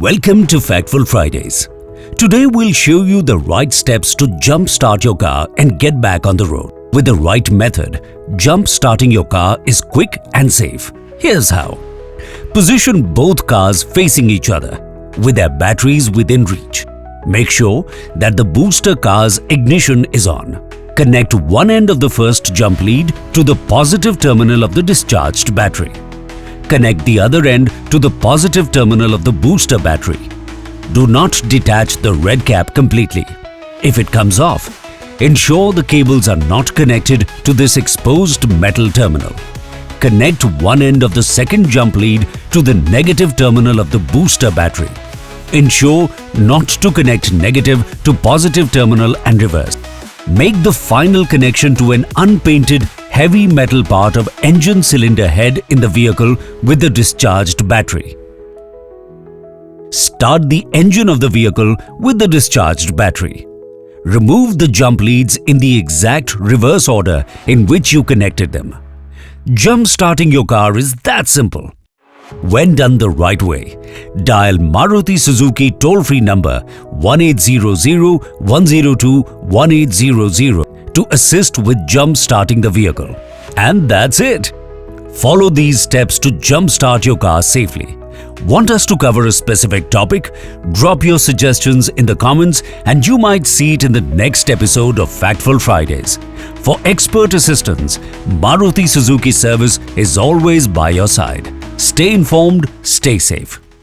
Welcome to Factful Fridays. Today we'll show you the right steps to jumpstart your car and get back on the road. With the right method, jump-starting your car is quick and safe. Here's how. Position both cars facing each other, with their batteries within reach. Make sure that the booster car's ignition is on. Connect one end of the first jump lead to the positive terminal of the discharged battery. Connect the other end to the positive terminal of the booster battery. Do not detach the red cap completely. If it comes off, ensure the cables are not connected to this exposed metal terminal. Connect one end of the second jump lead to the negative terminal of the booster battery. Ensure not to connect negative to positive terminal and reverse. Make the final connection to an unpainted heavy metal part of engine cylinder head in the vehicle with the discharged battery. Start the engine of the vehicle with the discharged battery. Remove the jump leads in the exact reverse order in which you connected them. Jump-starting your car is that simple. When done the right way, dial Maruti Suzuki toll-free number 1800-102-1800 to assist with jump-starting the vehicle. And that's it! Follow these steps to jump-start your car safely. Want us to cover a specific topic? Drop your suggestions in the comments and you might see it in the next episode of Factful Fridays. For expert assistance, Maruti Suzuki service is always by your side. Stay informed, stay safe.